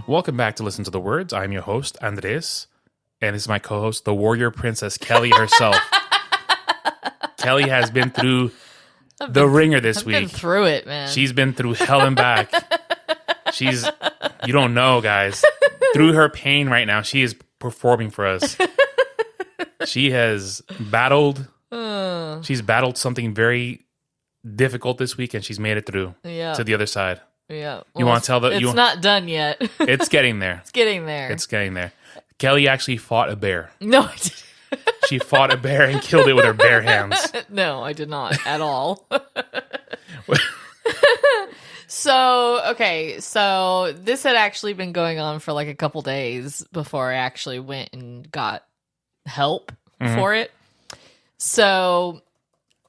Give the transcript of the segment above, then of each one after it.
Welcome back to Listen to the Words. I'm your host, Andres, and this is my co-host, the warrior princess, Kelly herself. Kelly has been through the ringer this week. I've been through it, man. She's been through hell and back. You don't know, guys. Through her pain right now, she is performing for us. She has battled. She's battled something very difficult this week, and she's made it through to the other side. Yeah. You want to tell It's not done yet. It's getting there. It's getting there. It's getting there. Kelly actually fought a bear. No, I didn't. She fought a bear and killed it with her bare hands. No, I did not at all. So this had actually been going on for like a couple days before I actually went and got help for it. So,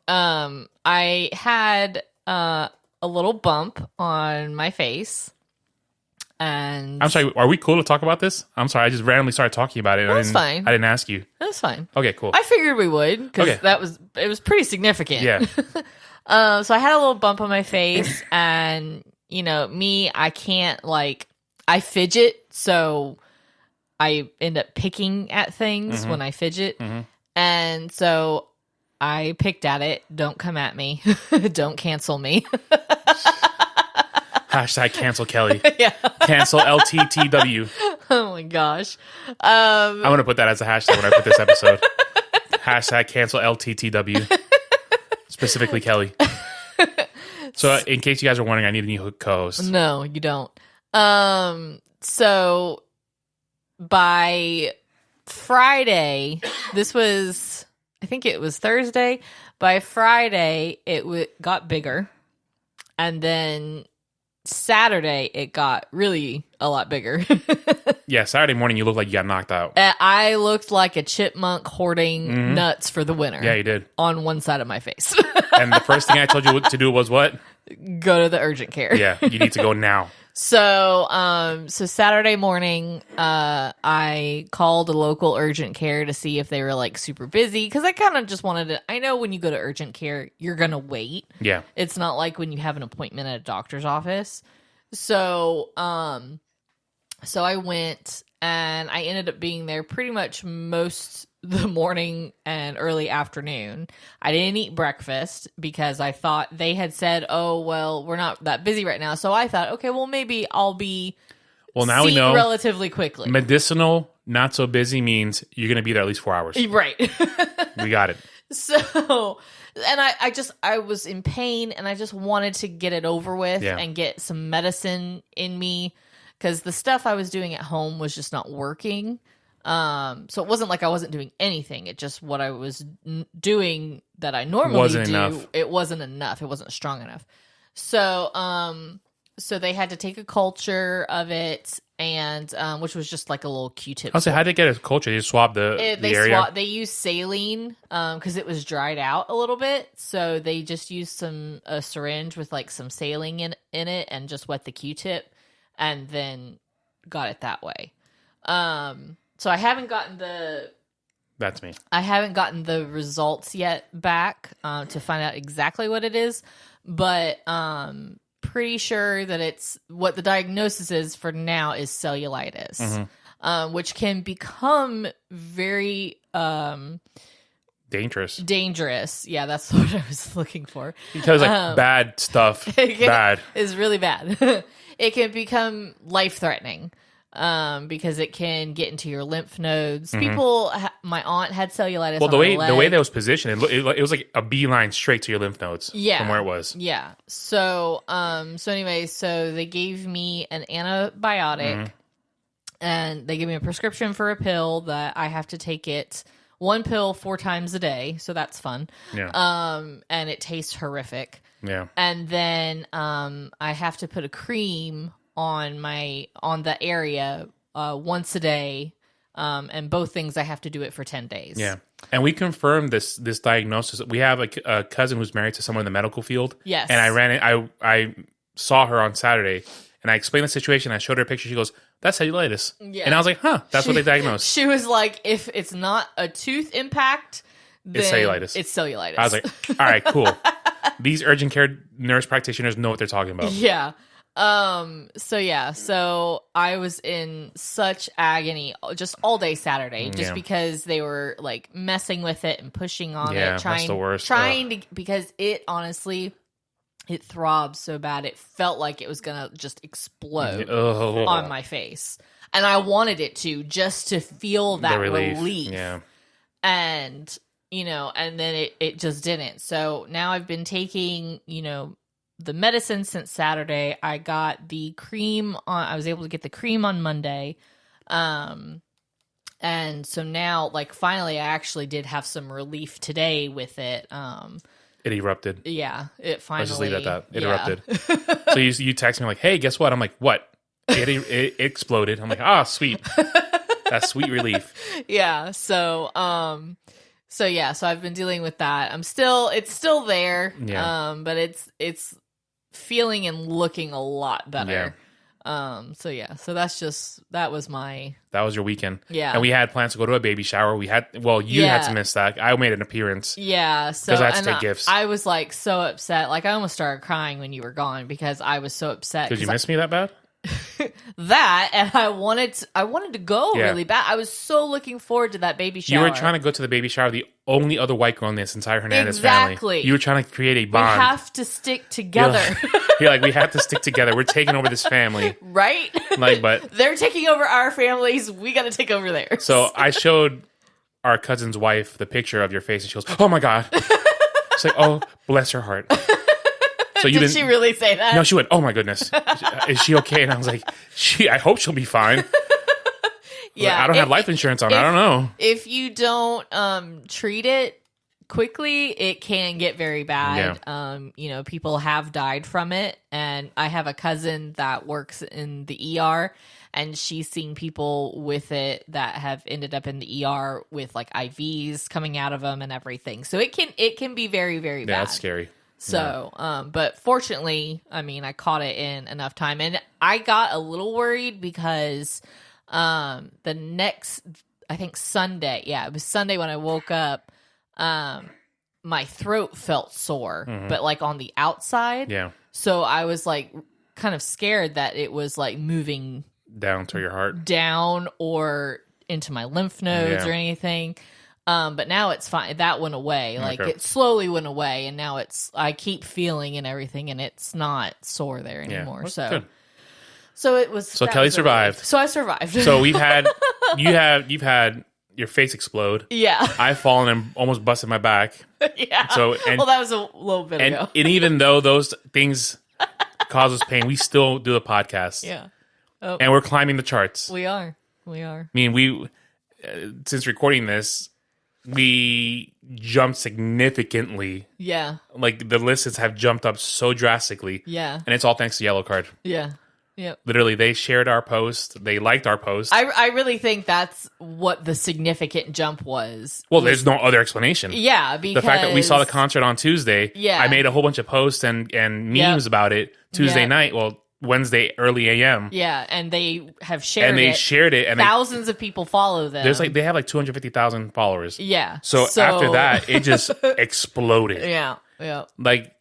I had a little bump on my face, and I'm sorry. Are we cool to talk about this? I'm sorry. I just randomly started talking about it. That's fine. I didn't ask you. That's fine. Okay, cool. I figured we would because it was pretty significant. Yeah. So I had a little bump on my face, and me, I can't I fidget, so I end up picking at things when I fidget, and so I picked at it. Don't come at me. Don't cancel me. Hashtag cancel Kelly. Yeah. Cancel LTTW. Oh my gosh. I'm going to put that as a hashtag when I put this episode. Hashtag cancel LTTW. Specifically Kelly. So in case you guys are wondering, I need a new co-host. No, you don't. So by Friday, I think it was Thursday. By Friday, it got bigger. And then Saturday, it got really a lot bigger. Yeah, Saturday morning, you looked like you got knocked out. I looked like a chipmunk hoarding nuts for the winter. Yeah, you did. On one side of my face. And the first thing I told you to do was what? Go to the urgent care. Yeah, you need to go now. So Saturday morning, I called a local urgent care to see if they were super busy, because I kind of just wanted to. I know when you go to urgent care, you're gonna wait. Yeah, it's not like when you have an appointment at a doctor's office. So so I went, and I ended up being there pretty much most the morning and early afternoon. I didn't eat breakfast because I thought they had said, oh, well, we're not that busy right now. So I thought, okay, well, maybe I'll be now we know relatively quickly. Medicinal, not so busy means you're going to be there at least 4 hours. Right. We got it. So, and I was in pain, and I just wanted to get it over with and get some medicine in me, because the stuff I was doing at home was just not working. So it wasn't like I wasn't doing anything. It just what I was doing that I normally do. Enough. It wasn't enough. It wasn't strong enough. So, so they had to take a culture of it, and which was just like a little Q-tip. I'll say, how'd they get a culture? They swabbed the area? They used saline because it was dried out a little bit. So they just used a syringe with some saline in it, and just wet the Q-tip, and then got it that way. So I haven't gotten That's me. I haven't gotten the results yet back to find out exactly what it is, but pretty sure that it's what the diagnosis is for now is cellulitis, which can become very dangerous. Yeah, that's what I was looking for. Because bad stuff, bad is really bad. It can become life-threatening. Because it can get into your lymph nodes. People, my aunt had cellulitis. Well, the way that was positioned, it was like a beeline straight to your lymph nodes. Yeah, from where it was. Yeah. So, anyway, so they gave me an antibiotic, and they gave me a prescription for a pill that I have to take it. One pill 4 times a day, so that's fun. Yeah. And it tastes horrific. Yeah. And then I have to put a cream on the area once a day, and both things I have to do it for 10 days. Yeah. And we confirmed this diagnosis. We have a cousin who's married to someone in the medical field. Yes. And I saw her on Saturday, and I explained the situation. I showed her a picture. She goes, "That's cellulitis." Yeah. And I was like, "Huh, that's what they diagnosed." She was like, "If it's not a tooth impact, then it's cellulitis." It's cellulitis. I was like, "All right, cool." These urgent care nurse practitioners know what they're talking about. Yeah. So yeah, so I was in such agony just all day Saturday, just because they were like messing with it and pushing on it, that's the worst. trying to, because it honestly, it throbbed so bad. It felt like it was going to just explode on my face. And I wanted it to, just to feel that relief. Yeah. And, and then it just didn't. So now I've been taking, the medicine since Saturday. I got the cream I was able to get the cream on Monday. And so now, like, finally, I actually did have some relief today with it. It erupted. Yeah, it finally. Let's just leave it at that. It erupted. So you text me like, "Hey, guess what?" I'm like, "What?" It exploded. I'm like, sweet. That's sweet relief. Yeah. So I've been dealing with that. It's still there. Yeah. But it's feeling and looking a lot better. Yeah. So that was your weekend. Yeah. And we had plans to go to a baby shower. You had to miss that. I made an appearance. Yeah. So because I had to take gifts. I was like so upset. Like I almost started crying when you were gone because I was so upset. Did you miss me that bad? That, and I wanted to go really bad. I was so looking forward to that baby shower. You were trying to go to the baby shower, the only other white girl in this entire Hernandez family. Exactly. You were trying to create a bond. We have to stick together. You're like, we have to stick together. We're taking over this family. Right? But they're taking over our families. We got to take over theirs. So I showed our cousin's wife the picture of your face, and she goes, "Oh my God." She's like, "Oh, bless her heart." So Did she really say that? No, she went, "Oh my goodness, is she okay?" And I was like, I hope she'll be fine." Yeah, I don't have life insurance on. I don't know. If you don't treat it quickly, it can get very bad. Yeah. People have died from it, and I have a cousin that works in the ER, and she's seen people with it that have ended up in the ER with like IVs coming out of them and everything. So it can be very, very bad. Yeah, that's scary. So, but fortunately, I mean, I caught it in enough time, and I got a little worried because, the next, I think Sunday, it was Sunday when I woke up, my throat felt sore, but like on the outside. Yeah. So I was like kind of scared that it was like moving down to your heart, down or into my lymph nodes or anything. But now it's fine. That went away. Like it slowly went away, and now I keep feeling and everything, and it's not sore there anymore. Yeah. Good. So it was. So Kelly survived. So I survived. So you've had your face explode. Yeah. I've fallen and almost busted my back. Yeah. So that was a little bit ago. And even though those things cause us pain, we still do the podcast. Yeah. Oh. And we're climbing the charts. We are. I mean, since recording this, we jumped significantly. Yeah. Like the lists have jumped up so drastically. Yeah. And it's all thanks to Yellow Card. Yeah. Yep. Literally, they shared our post. They liked our post. I really think that's what the significant jump was. Well, there's no other explanation. Yeah, because the fact that we saw the concert on Tuesday. Yeah. I made a whole bunch of posts and memes about it Tuesday night. Well, Wednesday early AM. Yeah, and they have shared it. And they shared it. And thousands of people follow them. They have like 250,000 followers. Yeah. So after that, it just exploded. Yeah. Yeah. Like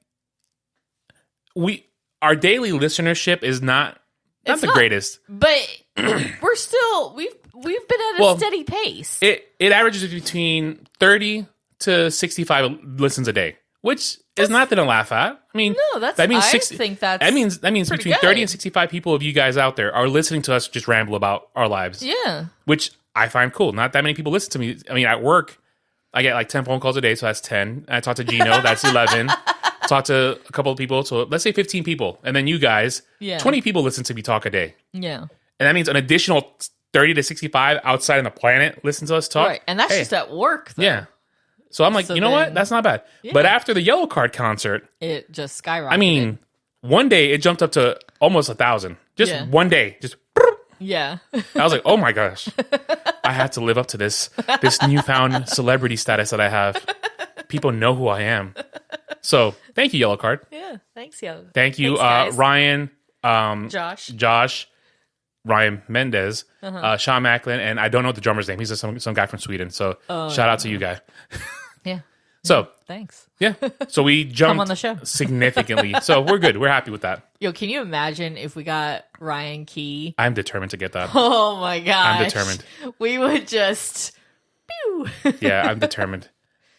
our daily listenership is not the greatest. But we're still we've been at a steady pace. It averages between 30 to 65 listens a day, which is nothing to laugh at. I mean, no, that means between 30 and 65 people of you guys out there are listening to us just ramble about our lives. Yeah. Which I find cool. Not that many people listen to me. I mean, at work, I get like 10 phone calls a day, so that's 10. I talk to Gino, that's 11. Talk to a couple of people, so let's say 15 people. And then you guys, 20 people listen to me talk a day. Yeah. And that means an additional 30 to 65 outside on the planet listen to us talk. Right. And that's just at work, though. Yeah. So I'm like, you know what? That's not bad. Yeah. But after the Yellow Card concert, it just skyrocketed. I mean, one day it jumped up to almost 1,000. Just one day. Just yeah. I was like, oh my gosh. I had to live up to this newfound celebrity status that I have. People know who I am. So thank you, Yellow Card. Yeah. Thanks, Yellow. Thank you, Ryan. Josh. Ryan Mendez, Sean Macklin, and I don't know the drummer's name. He's just some guy from Sweden. So shout out to you guy. Yeah. So thanks. yeah, so we jumped on the show. significantly. So we're good. We're happy with that. Yo, can you imagine if we got Ryan Key? I'm determined to get that. Oh my gosh. I'm determined. We would just pew. Yeah, I'm determined.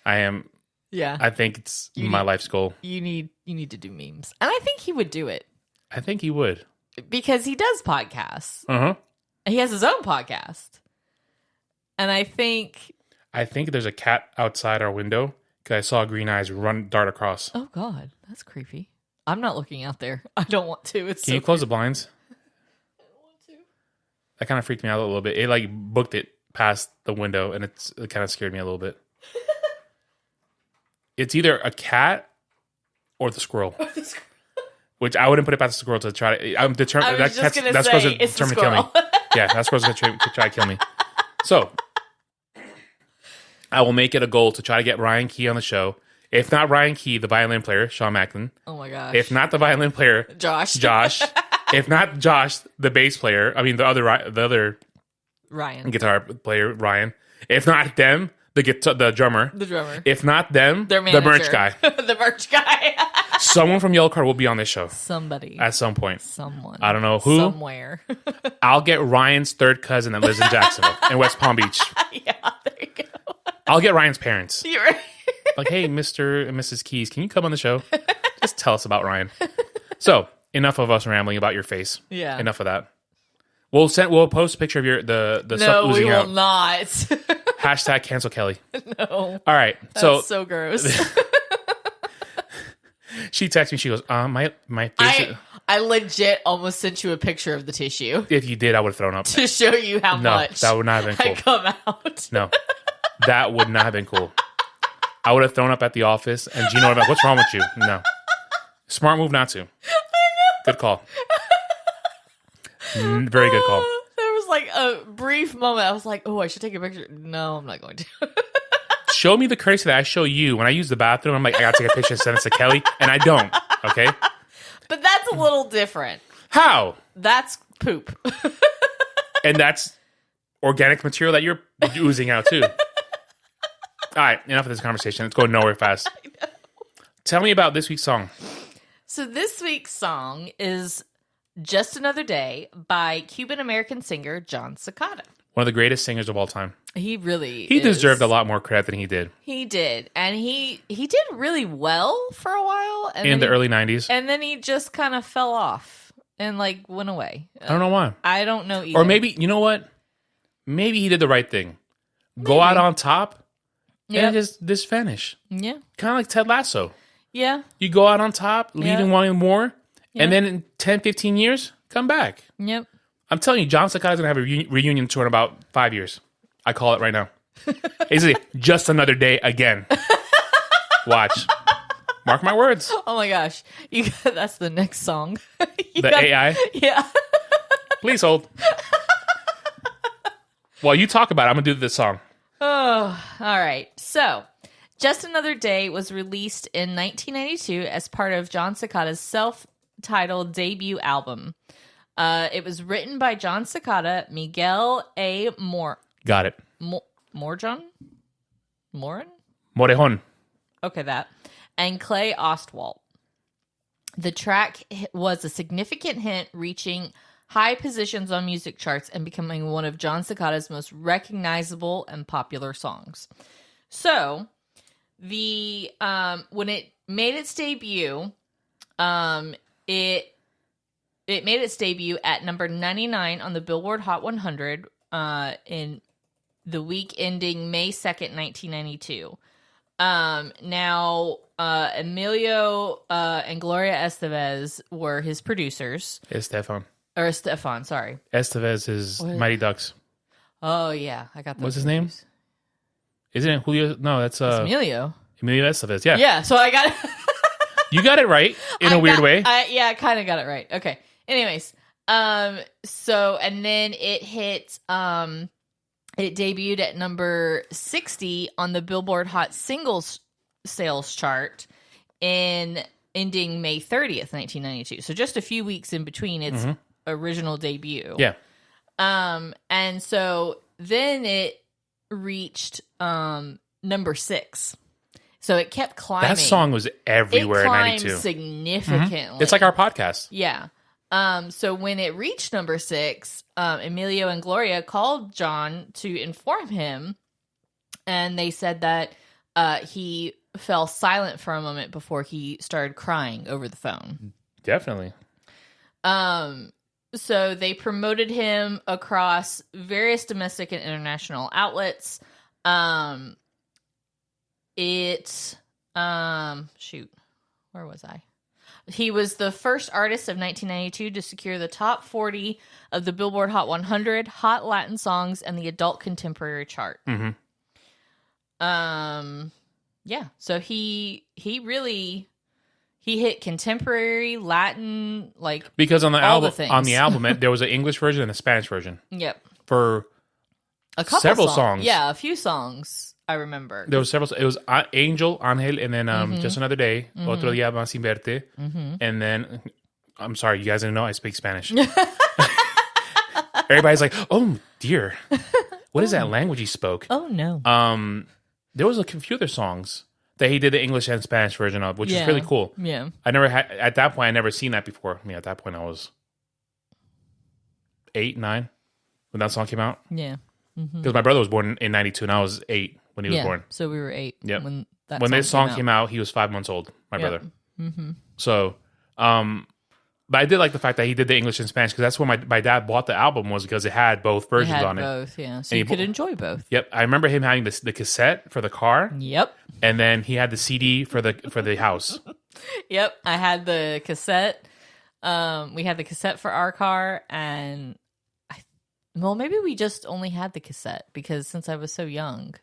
I am. Yeah. I think it's my life's goal. You need to do memes. And I think he would do it. I think he would. Because he does podcasts. Uh-huh. He has his own podcast. And I think there's a cat outside our window because I saw green eyes dart across. Oh God, that's creepy. I'm not looking out there. I don't want to. Can you close the blinds? I don't want to. That kind of freaked me out a little bit. It like booked it past the window, and it kind of scared me a little bit. It's either a cat or the squirrel. Which I wouldn't put it past the squirrel to try to. I'm determined. That's supposed to determine to kill me. Yeah, that's supposed to try to kill me. So I will make it a goal to try to get Ryan Key on the show. If not Ryan Key, the violin player, Sean Macklin. Oh my gosh. If not the violin player, Josh. If not Josh, the bass player. I mean the other Ryan guitar player, Ryan. If not them, the drummer. The drummer. If not them, the merch guy. The merch guy. Someone from Yellow Card will be on this show. Somebody. At some point. Someone. I don't know who. Somewhere. I'll get Ryan's third cousin that lives in Jacksonville, in West Palm Beach. Yeah, there you go. I'll get Ryan's parents. You're right. Like, hey, Mr. and Mrs. Keys, can you come on the show? Just tell us about Ryan. So, enough of us rambling about your face. Yeah. Enough of that. We'll post a picture of the stuff oozing out. No, we will not. Hashtag cancel Kelly. No. All right. That's so gross. She texts me. She goes, my face. I legit almost sent you a picture of the tissue If you did, I would have thrown up. to show you how much that would not have been I cool. come out. No, that would not have been cool. I would have thrown up at the office, and Gino would have been like, what's wrong with you? No. Smart move not to. I know. Good call. Very good call. There was like a brief moment. I was like, oh, I should take a picture. No, I'm not going to. Show me the courtesy that I show you when I use the bathroom. I'm like, I got to take a picture and send it to Kelly, and I don't. Okay? But that's a little different. How? That's poop. And that's organic material that you're oozing out too. All right, enough of this conversation. Let's go nowhere fast. Tell me about this week's song. So this week's song is Just Another Day by Cuban-American singer Jon Secada. One of the greatest singers of all time. He really He deserved a lot more credit than he did. He did. And he did really well for a while. And in the early 90s. And then he just kind of fell off and like went away. I don't know why. I don't know either. Or maybe, you know what? Maybe he did the right thing. Go out on top and just finish. Yeah. Kind of like Ted Lasso. Yeah. You go out on top, leaving wanting more, and then in 10, 15 years, come back. Yep. I'm telling you, Jon Secada is going to have a reunion tour in about 5 years. I call it right now. It's just another day again. Watch. Mark my words. Oh my gosh. That's the next song. AI? Yeah. Please hold. While you talk about it, I'm going to do this song. Oh, all right. So, Just Another Day was released in 1992 as part of Jon Secada's self-titled debut album. It was written by Jon Secada, Miguel A. Got it. Morejon? Morejon. Okay, that. And Clay Ostwalt. The track was a significant hit, reaching high positions on music charts and becoming one of Jon Secada's most recognizable and popular songs. So, when it made its debut, it made its debut at number 99 on the Billboard Hot 100 in the week ending May 2nd, 1992. Emilio and Gloria Estevez were his producers. Estefan, sorry. Estevez is Mighty Ducks. Oh, yeah. I got that. What's his name? Isn't it Julio? No, that's Emilio. Emilio Estevez, yeah. Yeah, so I got it. You got it right in a weird way. I kind of got it right. Okay. Anyways, and then it hit, it debuted at number 60 on the Billboard Hot Singles Sales chart ending May 30th, 1992. So just a few weeks in between its original debut. Yeah. And so then it reached number 6. So it kept climbing. That song was everywhere it in climbed 92. significantly. It's like our podcast. Yeah. So when it reached number 6, Emilio and Gloria called Jon to inform him, and they said that he fell silent for a moment before he started crying over the phone. Definitely. So they promoted him across various domestic and international outlets. Where was I? He was the first artist of 1992 to secure the top 40 of the Billboard Hot 100, Hot Latin Songs, and the Adult Contemporary chart. Mm-hmm. Yeah. So he hit contemporary, Latin, like because on the all album there was an English version and a Spanish version. Yep. For a couple several songs. Yeah, a few songs. I remember. There was several. It was Angel, Ángel, and then Just Another Day, Otro Día Más Sin Verte. And then, I'm sorry, you guys didn't know I speak Spanish. Everybody's like, oh, dear. What is that language he spoke? Oh, no. There was a few other songs that he did the English and Spanish version of, which is really cool. Yeah. I never had, at that point, I never seen that before. I mean, at that point, I was 8, 9 when that song came out. Yeah. Because my brother was born in 92 and I was 8 when he was born. So we were 8 Yep. when this song came out, he was 5 months old, my brother. Mm-hmm. So, but I did like the fact that he did the English and Spanish because that's when my dad bought the album was because it had both versions on it. Both, yeah. So you could enjoy both. Yep. I remember him having the cassette for the car. Yep. And then he had the CD for the house. Yep. I had the cassette. We had the cassette for our car, and maybe we just only had the cassette because since I was so young.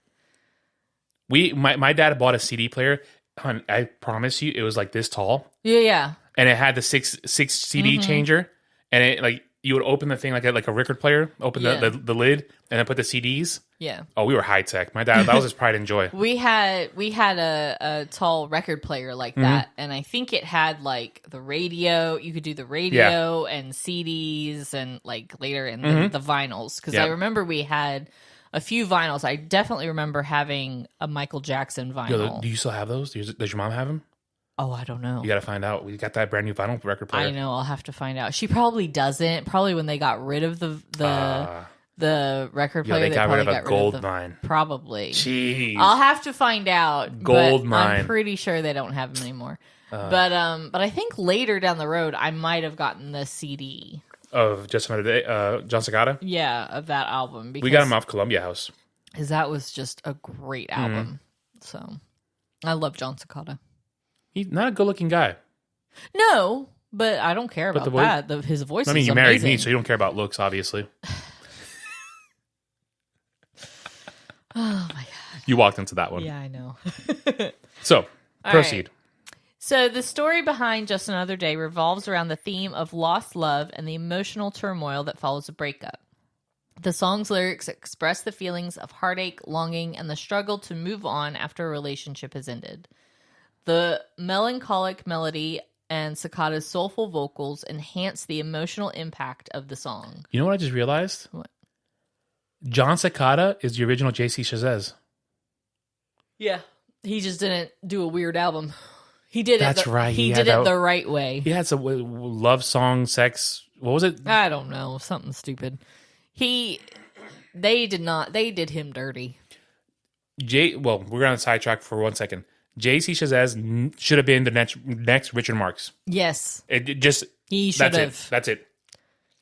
My dad bought a CD player. Hon, I promise you, it was like this tall. Yeah. And it had the six CD changer, and it like you would open the thing like a record player, open the lid, and then put the CDs. Yeah. Oh, we were high tech. My dad, that was his pride and joy. We had a tall record player like that, and I think it had like the radio. You could do the radio and CDs, and like later in the vinyls. Because I remember we had a few vinyls. I definitely remember having a Michael Jackson vinyl. Yo, do you still have those? Does your mom have them? Oh, I don't know. You got to find out. We got that brand new vinyl record player. I know. I'll have to find out. She probably doesn't. Probably when they got rid of the record player, they got rid of a gold mine. Probably. Jeez. I'll have to find out. Gold mine. I'm pretty sure they don't have them anymore. But I think later down the road, I might have gotten the CD of Just Another Day, Jon Secada. Yeah, of that album. We got him off Columbia House. Because that was just a great album. So I love Jon Secada. He's not a good-looking guy. No, but I don't care about that. His voice is amazing. You married me, so you don't care about looks, obviously. Oh, my God. You walked into that one. Yeah, I know. So, proceed. Right. So, the story behind Just Another Day revolves around the theme of lost love and the emotional turmoil that follows a breakup. The song's lyrics express the feelings of heartache, longing, and the struggle to move on after a relationship has ended. The melancholic melody and Secada's soulful vocals enhance the emotional impact of the song. You know what I just realized? What? Jon Secada is the original J.C. Chazez. Yeah. He just didn't do a weird album. He did That's right. He did it the right way. He had some love song, sex. What was it? I don't know. Something stupid. They did him dirty. We're going to sidetrack for 1 second. J.C. Chazez should have been the next Richard Marx. Yes. He should have. That's it.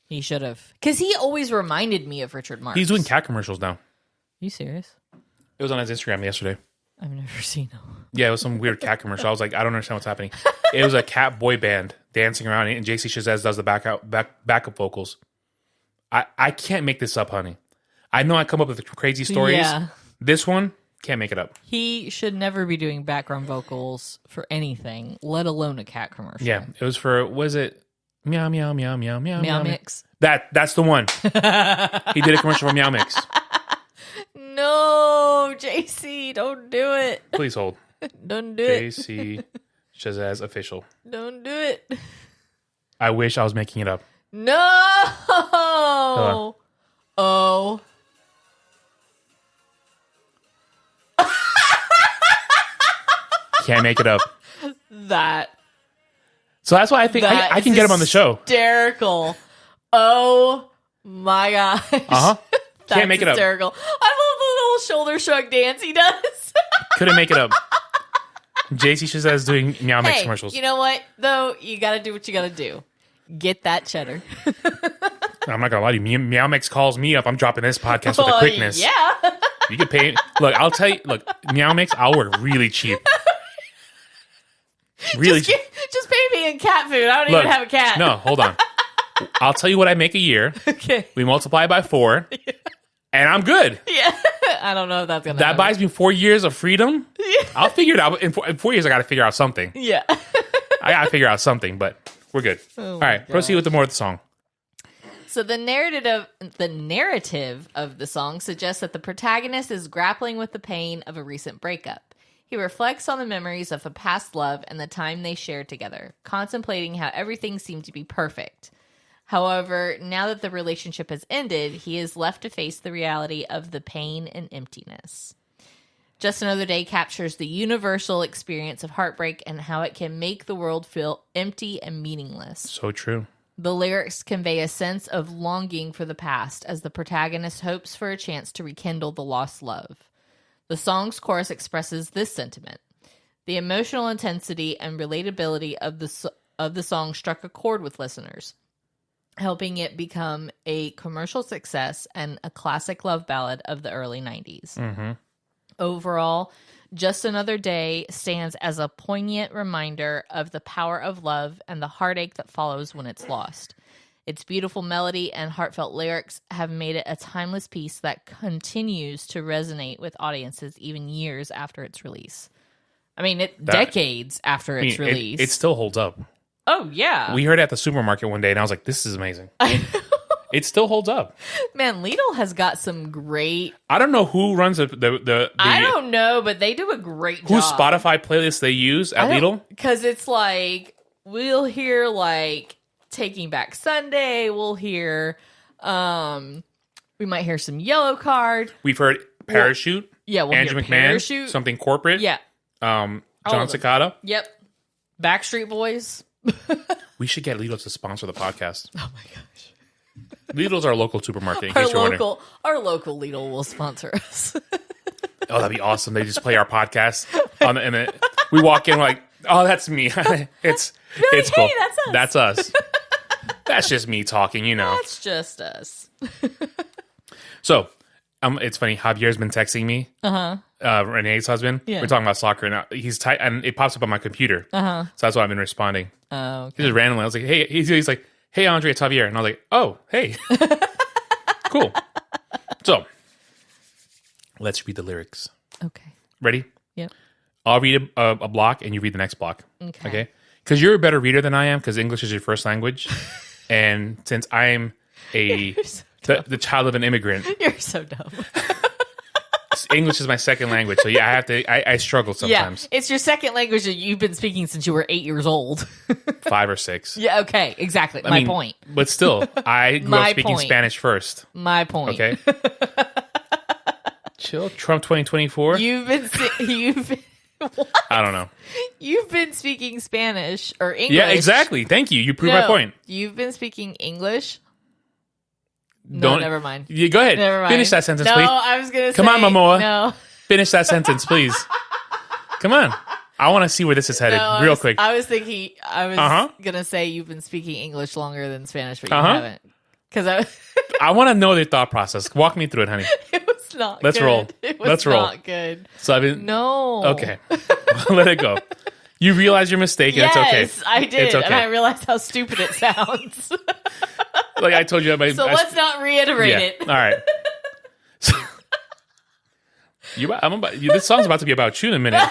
He should have. Because he always reminded me of Richard Marx. He's doing cat commercials now. You serious? It was on his Instagram yesterday. I've never seen him. Yeah, it was some weird cat commercial. I was like, I don't understand what's happening. It was a cat boy band dancing around, and J.C. Chazez does the backup vocals. I can't make this up, honey. I know I come up with crazy stories. Yeah. This one, can't make it up. He should never be doing background vocals for anything, let alone a cat commercial. Yeah, it was for, was it Meow Meow Meow Meow Meow Meow Mix? That's the one. He did a commercial for Meow Mix. No, JC, don't do it. Please hold. Don't do it. JC Chazez official. Don't do it. I wish I was making it up. No. Oh. Can't make it up. That. So that's why I think I can get him on the show. Hysterical. Oh my gosh. Can't make it up. Hysterical. I love the little shoulder shrug dance he does. Couldn't make it up. JC Chazelle is doing Meow Mix Hey, commercials. you know what, though? You got to do what you got to do. Get that cheddar. I'm not gonna lie to you. Meow Mix calls me up. I'm dropping this podcast with a quickness. Yeah. You could pay. Look, I'll tell you. Look, Meow Mix. I'll work really cheap. Really cheap. Just pay me in cat food. I don't even have a cat. No, hold on. I'll tell you what I make a year. Okay. We multiply by 4, and I'm good. Yeah. I don't know if that's gonna. That happen. buys me 4 years of freedom. Yeah. I'll figure it out. In 4 years, I got to figure out something. Yeah. I got to figure out something, but we're good. All right, proceed with the more of the song. So the narrative of the song suggests that the protagonist is grappling with the pain of a recent breakup. He reflects on the memories of a past love and the time they shared together, contemplating how everything seemed to be perfect. However, now that the relationship has ended, he is left to face the reality of the pain and emptiness. Just Another Day captures the universal experience of heartbreak and how it can make the world feel empty and meaningless. So true. The lyrics convey a sense of longing for the past as the protagonist hopes for a chance to rekindle the lost love. The song's chorus expresses this sentiment. The emotional intensity and relatability of the song struck a chord with listeners, helping it become a commercial success and a classic love ballad of the early 90s. Mm-hmm. Overall, Just Another Day stands as a poignant reminder of the power of love and the heartache that follows when it's lost. Its beautiful melody and heartfelt lyrics have made it a timeless piece that continues to resonate with audiences even years after its release. I mean, decades after its release. It still holds up. Oh, yeah. We heard it at the supermarket one day, and I was like, this is amazing. I know. It still holds up. Man, Lidl has got some great... I don't know who runs the I don't know, but they do a great job. Whose Spotify playlist they use at Lidl? Because it's like, we'll hear like Taking Back Sunday. We'll hear, we might hear some Yellow Card. We've heard Parachute. Yeah, we'll Andrew hear McMahon. Parachute. Something Corporate. Yeah. Jon Secada. Yep. Backstreet Boys. We should get Lidl to sponsor the podcast. Oh my gosh. Lidl's our local supermarket. In case you're wondering. Our local Lidl will sponsor us. Oh, that'd be awesome. They just play our podcast and we walk in like, oh, that's me. It's Hey, cool. that's us. That's us. That's just me talking, you know. That's just us. So, it's funny. Javier's been texting me. Renee's husband. Yeah. We're talking about soccer now. He's tight, and it pops up on my computer. So that's why I've been responding. Oh, okay. He just randomly. I was like, hey. He's like, hey, Andre, it's Javier, and I was like, oh, hey, cool. So, let's read the lyrics. Okay. Ready? Yep. I'll read a block, and you read the next block. Okay. Because you're a better reader than I am, because English is your first language, and since I'm the child of an immigrant, You're so dumb. English is my second language, so yeah, I have to. I struggle sometimes. Yeah, it's your second language that you've been speaking since you were 8 years old. 5 or 6. Yeah, okay, exactly. My point. But still, I grew up speaking point. Spanish first. My point. Okay. Chill, Trump 2024. You've been what? I don't know. You've been speaking Spanish or English. Yeah, exactly. Thank you. You proved my point. You've been speaking English. No, never mind. You go ahead. Never mind. Finish that sentence, no, please. I was gonna. Come on, Momoa. No. Finish that sentence, please. Come on. I want to see where this is headed real quick. I was thinking. I was gonna say you've been speaking English longer than Spanish, but you haven't. Because I want to know their thought process. Walk me through it, honey. It was not. Let's good. roll. It was Let's roll. not good. So I've been. No. Okay. Let it go. You realize your mistake, and Yes, it's okay. I did, It's okay. and I realized how stupid it sounds. Like I told you, Let's not reiterate it. All right. So, this song's about to be about you in a minute.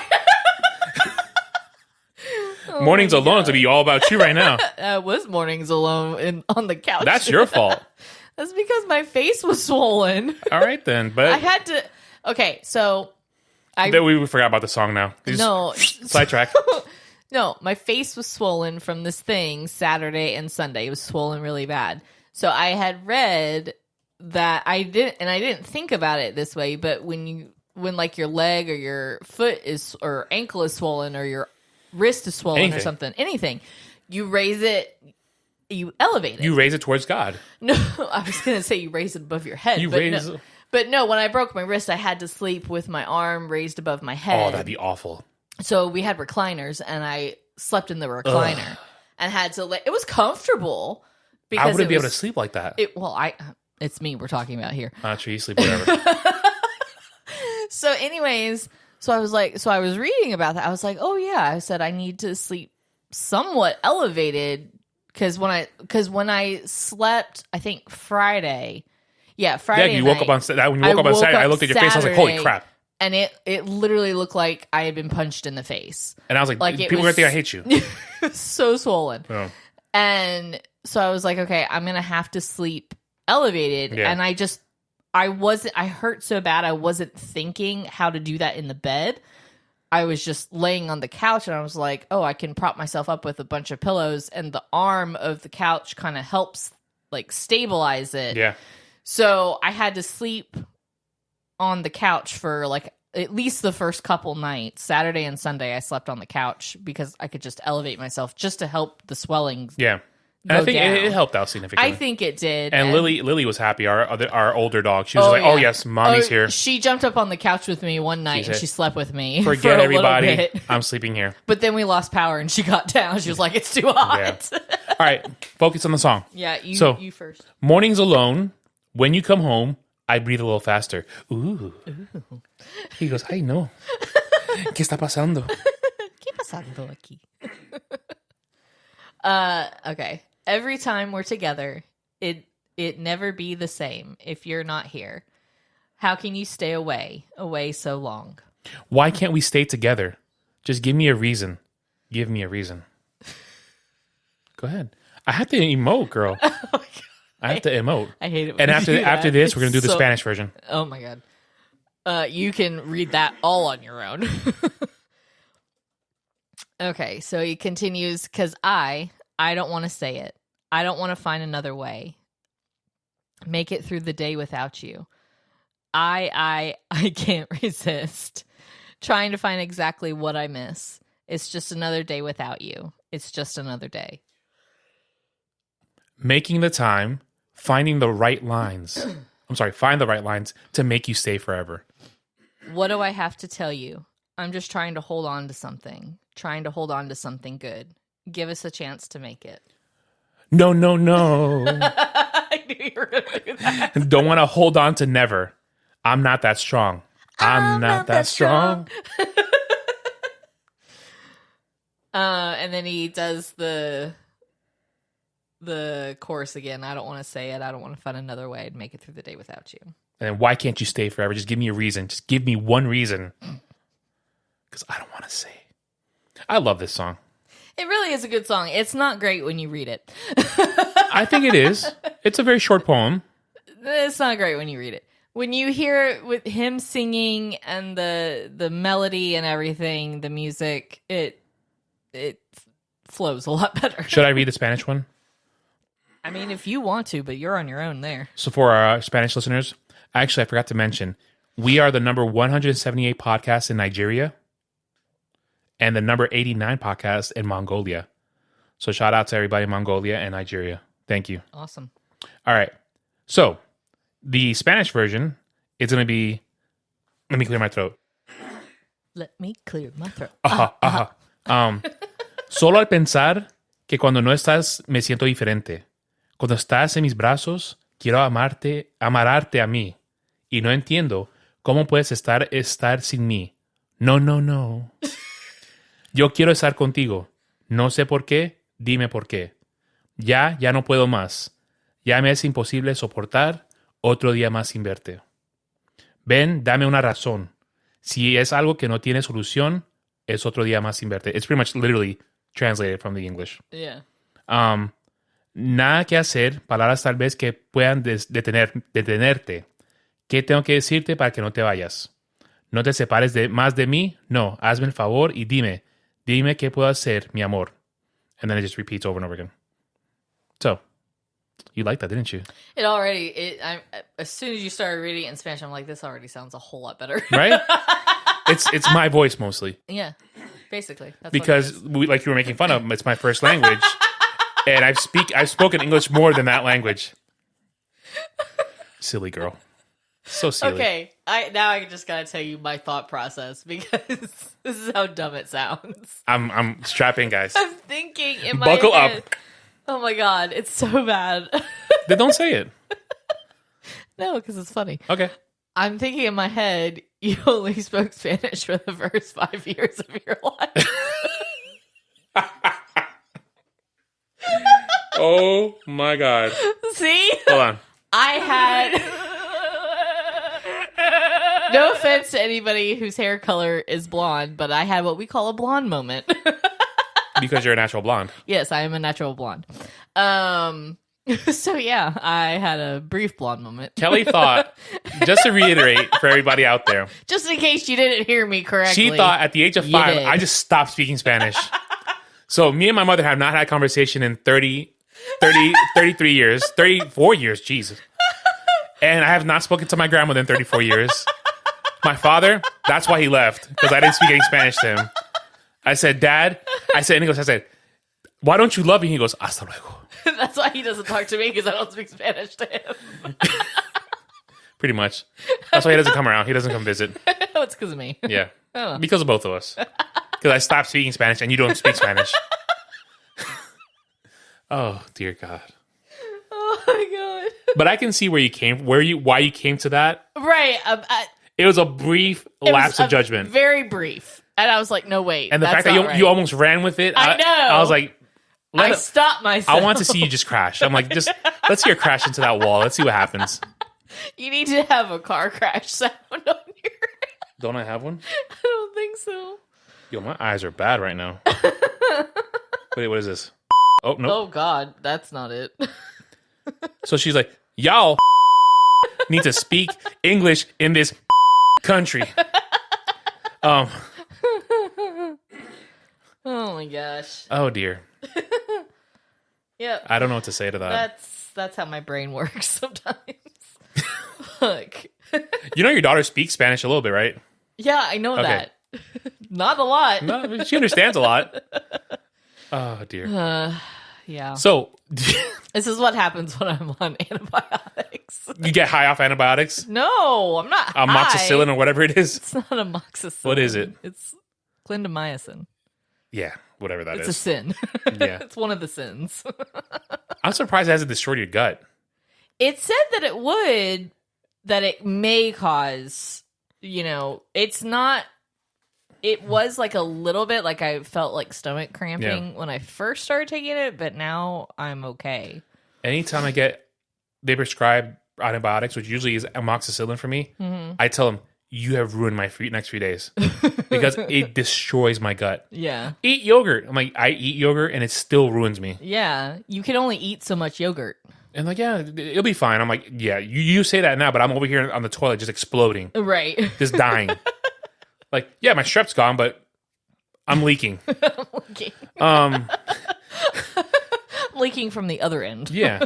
Mornings Alone to be all about you right now. I was mornings alone on the couch. That's your fault. That's because my face was swollen. All right then, but I had to. Okay, so we forgot about the song now. No. Sidetrack. No, my face was swollen from this thing Saturday and Sunday. It was swollen really bad. So I had read that I didn't think about it this way, but when when like your leg or your foot is or ankle is swollen or your wrist is swollen or something, anything, you raise it, you elevate it. You raise it towards God. No, I was going to say you raise it above your head. But no, when I broke my wrist, I had to sleep with my arm raised above my head. Oh, that'd be awful. So we had recliners, and I slept in the recliner and had to it was comfortable. Because I wouldn't be able to sleep like that. It's me we're talking about here. Sure, you sleep whatever. So anyways, I was reading about that. I was like, oh yeah, I said I need to sleep somewhat elevated because when I slept, I think Friday. Yeah, Friday. Yeah, you woke up on Saturday. I looked at your face. I was like, holy crap. And it literally looked like I had been punched in the face. And I was like people are going to think I hate you. It was so swollen. Oh. And so I was like, okay, I'm going to have to sleep elevated. Yeah. And I hurt so bad. I wasn't thinking how to do that in the bed. I was just laying on the couch and I was like, oh, I can prop myself up with a bunch of pillows. And the arm of the couch kind of helps like stabilize it. Yeah. So I had to sleep on the couch for like at least the first couple nights. Saturday and Sunday, I slept on the couch because I could just elevate myself just to help the swelling. Yeah. And I think it helped out significantly. I think it did. And Lily was happy, our older dog. She was like, oh, yes, mommy's here. She jumped up on the couch with me one night and she slept with me. Forget for everybody. I'm sleeping here. But then we lost power and she got down. She was like, it's too hot. Yeah. All right. Focus on the song. Yeah, you first. Mornings alone. When you come home, I breathe a little faster. Ooh. He goes, ay, no. ¿Qué está pasando? ¿Qué pasando aquí? Okay. Every time we're together, it never be the same if you're not here. How can you stay away so long? Why can't we stay together? Just give me a reason. Give me a reason. Go ahead. I have to emote, girl. Oh my God. I have to emote. I hate it. And after this, we're going to do the Spanish version. Oh my God. You can read that all on your own. Okay, so he continues, because I don't want to say it. I don't want to find another way. Make it through the day without you. I can't resist. Trying to find exactly what I miss. It's just another day without you. It's just another day. Making the time, finding the right lines. Find the right lines to make you stay forever. What do I have to tell you? I'm just trying to hold on to something. Trying to hold on to something good. Give us a chance to make it. No. I knew you were going to do that. Don't want to hold on to never. I'm not that strong. I'm not that strong. And then he does the chorus again. I don't want to say it. I don't want to find another way to make it through the day without you. And why can't you stay forever? Just give me a reason. Just give me one reason. Because I don't want to say. I love this song. It really is a good song. It's not great when you read it. I think it is. It's a very short poem. It's not great when you read it. When you hear it with him singing and the melody and everything, the music, it flows a lot better. Should I read the Spanish one? I mean, if you want to, but you're on your own there. So for our Spanish listeners, actually, I forgot to mention, we are the number 178 podcast in Nigeria and the number 89 podcast in Mongolia. So shout out to everybody in Mongolia and Nigeria. Thank you. Awesome. All right. So the Spanish version is going to be, let me clear my throat. Let me clear my throat. Solo al pensar que cuando no estás me siento diferente. Cuando estás en mis brazos, quiero amararte a mí. Y no entiendo cómo puedes estar sin mí. No. Yo quiero estar contigo. No sé por qué, dime por qué. Ya no puedo más. Ya me es imposible soportar otro día más sin verte. Ven, dame una razón. Si es algo que no tiene solución, es otro día más sin verte. It's pretty much literally translated from the English. Yeah. Nada que hacer, palabras tal vez que puedan detenerte. ¿Qué tengo que decirte para que no te vayas? No te separes más de mí. No, hazme el favor y dime qué puedo hacer, mi amor. And then it just repeats over and over again. So, You liked that, didn't you? As soon as you started reading it in Spanish, I'm like, this already sounds a whole lot better. Right? It's my voice mostly. Yeah, basically. That's because like you were making fun of, it's my first language, and I've spoken English more than that language. Silly girl, so silly. Okay, I just gotta tell you my thought process because this is how dumb it sounds. I'm strapping, guys. I'm thinking in my Buckle head, up. Oh my god, it's so bad. Then don't say it. No, because it's funny. Okay. I'm thinking in my head, you only spoke Spanish for the first 5 years of your life. Oh my god. See? Hold on. I had... No offense to anybody whose hair color is blonde, but I had what we call a blonde moment. Because you're a natural blonde. Yes, I am a natural blonde. So yeah, I had a brief blonde moment. Kelly thought, just to reiterate for everybody out there, just in case you didn't hear me correctly, she thought at the age of 5, I just stopped speaking Spanish. So me and my mother have not had a conversation in 33 years, 34 years, Jesus. And I have not spoken to my grandmother in 34 years. My father, that's why he left, because I didn't speak any Spanish to him. I said, Dad, and he goes, why don't you love me? He goes, hasta luego. That's why he doesn't talk to me, because I don't speak Spanish to him. Pretty much. That's why he doesn't come around. He doesn't come visit. Oh, it's because of me. Yeah. Because of both of us. Because I stopped speaking Spanish and you don't speak Spanish. Oh, dear God. Oh, my God. But I can see why you came to that. Right. It was a brief lapse of judgment. Very brief. And I was like, no, wait. And the fact that you almost ran with it. I know. I was like, I stopped myself. I want to see you just crash. I'm like, let's see her crash into that wall. Let's see what happens. You need to have a car crash sound on your... Don't I have one? I don't think so. Yo, my eyes are bad right now. Wait, what is this? Oh, no. Oh, God. That's not it. So she's like, y'all need to speak English in this country. Oh, my gosh. Oh, dear. Yep. I don't know what to say to that. That's how my brain works sometimes. Look. You know your daughter speaks Spanish a little bit, right? Yeah, I know that. Not a lot. No, she understands a lot. Oh, dear. Yeah. So, this is what happens when I'm on antibiotics. You get high off antibiotics? No, I'm not high. Amoxicillin or whatever it is? It's not amoxicillin. What is it? It's clindamycin. Yeah, whatever that is. It's a sin. Yeah. It's one of the sins. I'm surprised it hasn't destroyed your gut. It said that it would, that it may cause, it's not, it was like a little bit, like I felt like stomach cramping when I first started taking it, but now I'm okay. Anytime they prescribe antibiotics, which usually is amoxicillin for me, I tell them, you have ruined my next few days because it destroys my gut. Yeah. Eat yogurt. I'm like, I eat yogurt and it still ruins me. Yeah. You can only eat so much yogurt. And like, yeah, it'll be fine. I'm like, yeah, you say that now, but I'm over here on the toilet just exploding. Right. Just dying. Like, yeah, my strep's gone, but I'm leaking. I'm leaking. Leaking from the other end. Yeah.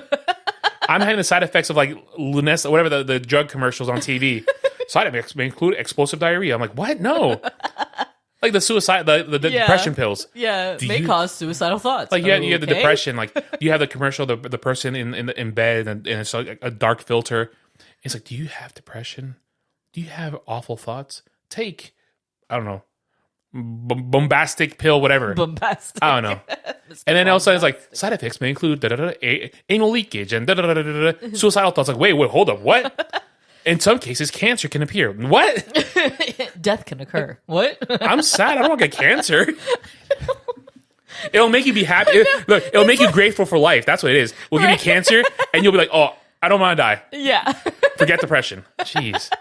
I'm having the side effects of like Lunesta, whatever the drug commercials on TV. Side effects may include explosive diarrhea. I'm like, what? No. Like the suicide, the depression pills. Yeah, may cause suicidal thoughts. Like, you have the depression. Like, you have the commercial, the person in bed, and it's like a dark filter. It's like, do you have depression? Do you have awful thoughts? Take, I don't know, bombastic pill, whatever. Bombastic. I don't know. And then also it's like, side effects may include anal leakage and suicidal thoughts. Like, wait, hold up, what? In some cases, cancer can appear. What? Death can occur. What? I'm sad. I don't want to get cancer. It'll make you be happy. Look, it'll make you grateful for life. That's what it is. We'll give you cancer, and you'll be like, oh, I don't want to die. Yeah. Forget depression. Jeez.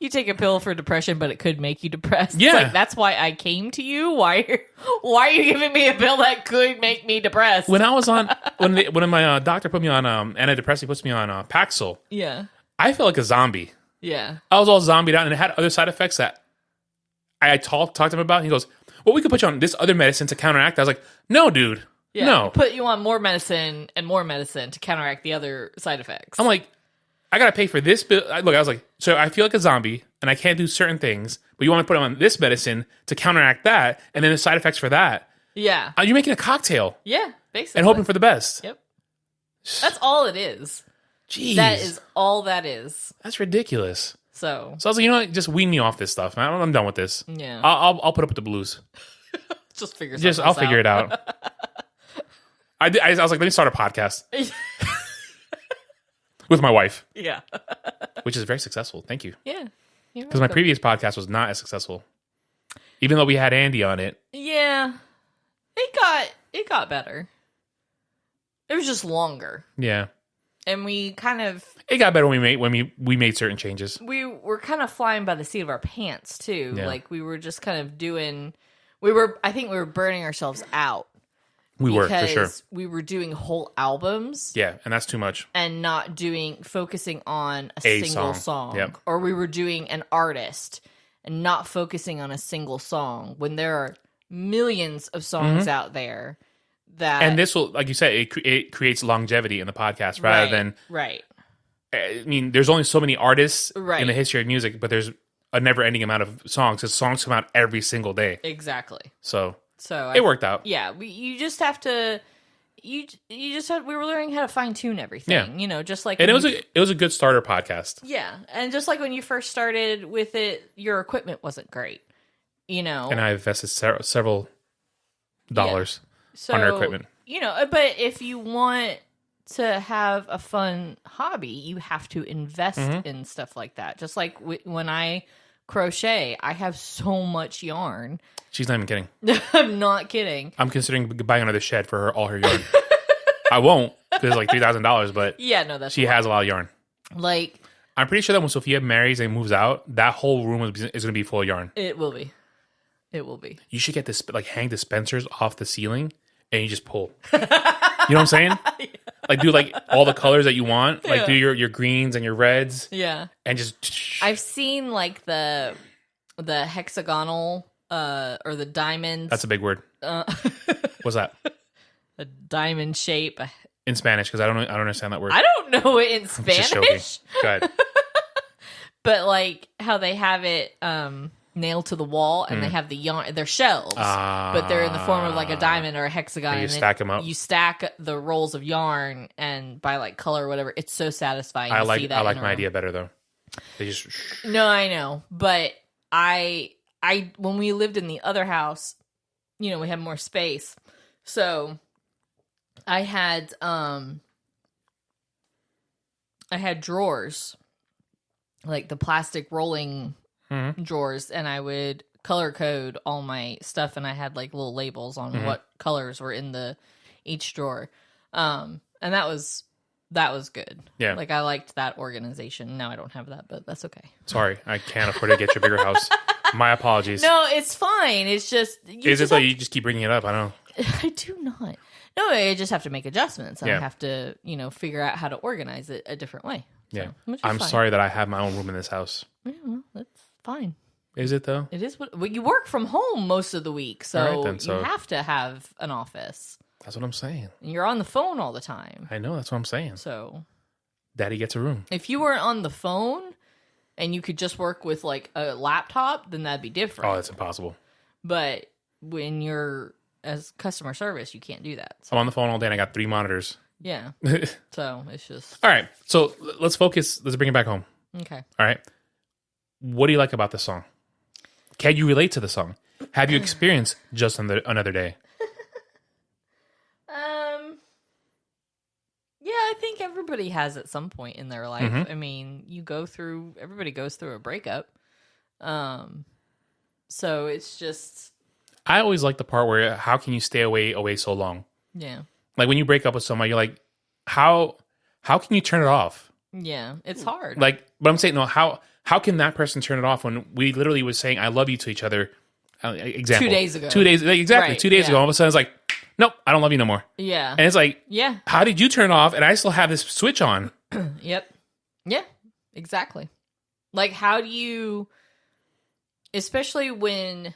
You take a pill for depression, but it could make you depressed. Yeah. It's like, that's why I came to you. Why are you giving me a pill that could make me depressed? When I was on, when my doctor put me on antidepressant, puts me on Paxil. Yeah. I felt like a zombie. Yeah. I was all zombied out, and it had other side effects that I talked to him about. He goes, well, we could put you on this other medicine to counteract. I was like, no, dude. Yeah. No. Put you on more medicine and more medicine to counteract the other side effects. I'm like, I gotta pay for this bill. Look, I was like, so I feel like a zombie and I can't do certain things, but you want to put on this medicine to counteract that, and then the side effects for that. Yeah. You're making a cocktail. Yeah, basically. And hoping for the best. Yep. That's all it is. Jeez. That is all that is. That's ridiculous. So I was like, you know what? Just wean me off this stuff. I'm done with this. Yeah. I'll put up with the blues. Just figure I'll figure it out. I was like, let me start a podcast with my wife. Yeah. Which is very successful. Thank you. Yeah. Because my previous podcast was not as successful. Even though we had Andy on it. Yeah. It got better. It was just longer. Yeah. And we kind of... It got better when we made certain changes. We were kind of flying by the seat of our pants, too. Yeah. Like, we were just kind of doing... I think we were burning ourselves out. We were, for sure. We were doing whole albums. Yeah, and that's too much. And not focusing on a single song. Yep. Or we were doing an artist and not focusing on a single song when there are millions of songs out there that... And this will, like you said, it creates longevity in the podcast rather than... Right. I mean, there's only so many artists Right. in the history of music, but there's a never-ending amount of songs because songs come out every single day. Exactly. So So it worked out. Yeah, you just have to. We were learning how to fine tune everything. Yeah. Just like. And it was a good starter podcast. Yeah, and just like when you first started with it, your equipment wasn't great. And I invested several dollars on our equipment. But if you want to have a fun hobby, you have to invest in stuff like that. Just like when I crochet, I have so much yarn. She's not even kidding. I'm not kidding. I'm considering buying another shed for all her yarn. I won't because it's like $3,000, but Yeah, no, that's she has a lot of yarn. like I'm pretty sure that when Sophia marries and moves out, that whole room is going to be full of yarn. it will be. It will be. You should get this, like, hang dispensers off the ceiling and you just pull. You know what I'm saying? Yeah. Like, do like all the colors that you want. Like, do your greens and your reds. Yeah. And just. I've seen like the hexagonal or the diamonds. That's a big word. What's that? A diamond shape. In Spanish, because I don't understand that word. I don't know it in I'm just joking. Spanish. Go ahead. But like how they have it nailed to the wall and they have the yarn, they're shells, but they're in the form of like a diamond or a hexagon. And you stack them up. You stack the rolls of yarn and by like color or whatever. It's so satisfying. I to like see that my idea better though. They just. No, I know, but I when we lived in the other house, we had more space, so I had drawers, like the plastic rolling drawers, and I would color code all my stuff, and I had like little labels on what colors were in each drawer, and that was good. Yeah, like I liked that organization. Now I don't have that, but that's okay. Sorry, I can't afford to get your bigger house. My apologies. No, it's fine. It's just is it that you just keep bringing it up? I don't know. I do not. No, I just have to make adjustments. Yeah. I have to, figure out how to organize it a different way. Yeah. which is I'm fine. sorry that I have my own room in this house. Yeah, well, that's fine. Is it though? It is what you work from home most of the week, so, All right, then, so you have to have an office. That's what I'm saying. And you're on the phone all the time. I know. That's what I'm saying. So Daddy gets a room. if you weren't on the phone and you could just work with like a laptop, then that'd be different. Oh, that's impossible. But when you're as customer service, you can't do that. So, I'm on the phone all day and I got 3 monitors. yeah. So it's just All right. So let's focus. Let's bring it back home. okay. All right. What do you like about the song? Can you relate to the song? Have you experienced Just Another Day? Yeah, I think everybody has at some point in their life. I mean, everybody goes through a breakup. So it's just, I always like the part where how can you stay away so long? yeah. Like when you break up with somebody, you're like, how can you turn it off? Yeah, it's hard. Like, but I'm saying, no, how can that person turn it off when we literally was saying I love you to each other? Example. 2 days ago. 2 days, exactly. Right, 2 days yeah. ago, all of a sudden it's like, nope, I don't love you no more. Yeah. And it's like, Yeah. how did you turn it off? And I still have this switch on. Yep. Yeah, exactly. Like, how do you, especially when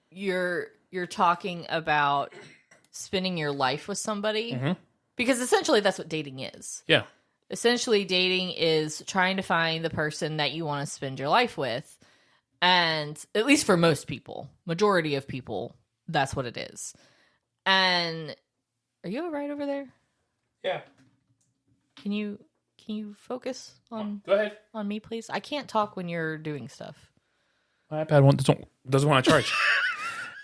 you're talking about spending your life with somebody. Because essentially that's what dating is. Yeah. Essentially, dating is trying to find the person that you want to spend your life with. And at least for most people, majority of people, that's what it is. And are you all right over there? Yeah. Can you focus on Go ahead. on me, please? I can't talk when you're doing stuff. My iPad doesn't want to charge.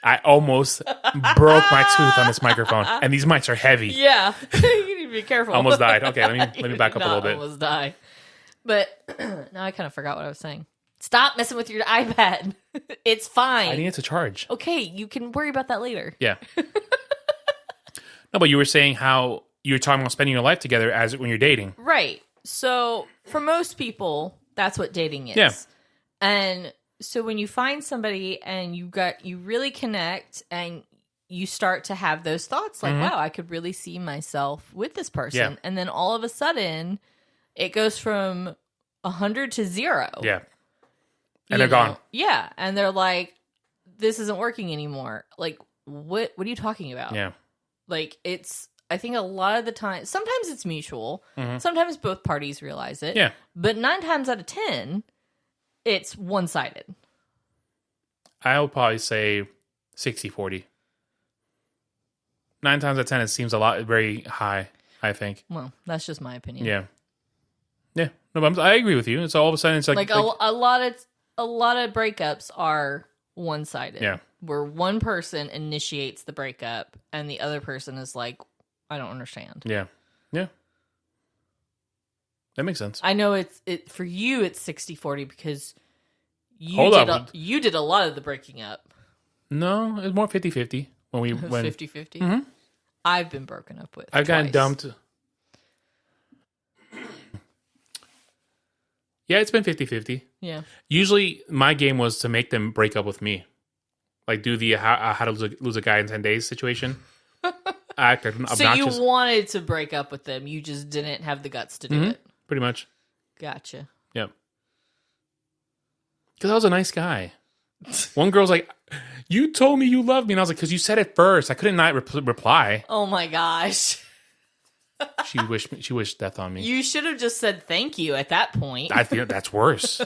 I almost broke my tooth on this microphone, and these mics are heavy. Yeah, you need to be careful. Almost died. Okay, let me back up a little bit. Almost die. But now I kind of forgot what I was saying. Stop messing with your iPad. It's fine. I need it to charge. Okay, you can worry about that later. Yeah. No, but you were saying how you're talking about spending your life together as when you're dating. Right. So for most people, that's what dating is. Yeah. And so when you find somebody and you really connect and you start to have those thoughts like, wow, I could really see myself with this person. Yeah. And then all of a sudden it goes from 100 to 0. Yeah. And they're gone. Yeah. And they're like, this isn't working anymore. Like, what are you talking about? Yeah. Like, I think a lot of the time, sometimes it's mutual. Sometimes both parties realize it. Yeah. But 9 times out of 10, it's one-sided. I'll probably say 60-40. 9 times out of 10, it seems very high, I think. Well, that's just my opinion. Yeah. Yeah. No, but I agree with you. It's all of a sudden, it's like a lot of breakups are one-sided. Yeah. Where one person initiates the breakup and the other person is like, I don't understand. Yeah. Yeah. That makes sense. I know for you it's 60-40 because you did a lot of the breaking up. No, it's more 50-50 when 50-50? I've been broken up with. I've gotten dumped. Yeah, it's been 50-50. Yeah. Usually my game was to make them break up with me. Like do the how to lose a guy in 10 days situation. Act obnoxious. So you wanted to break up with them. You just didn't have the guts to do it. Pretty much. Gotcha. Yep. Because I was a nice guy. One girl's like, you told me you loved me. And I was like, because you said it first. I couldn't not reply. Oh my gosh. She wished death on me. You should have just said thank you at that point. I think that's worse.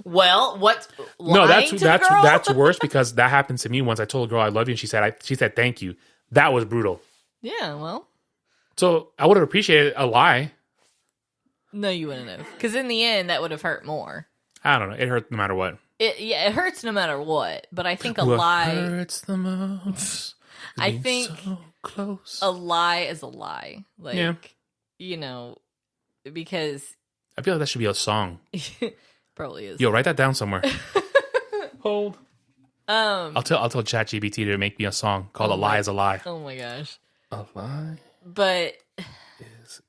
Well, what? No, that's worse because that happened to me once. I told a girl I love you, and she said thank you. That was brutal. Yeah, well. So I would have appreciated a lie. No, you wouldn't have. Because in the end, that would have hurt more. I don't know. It hurt no matter what. It hurts no matter what. But I think what lie hurts the most. I think so close. A lie is a lie. Like, yeah. Because I feel like that should be a song. Probably is. Yo, write that down somewhere. Hold. I'll tell ChatGPT to make me a song called "A Lie Is a Lie." Oh my gosh. A lie. But is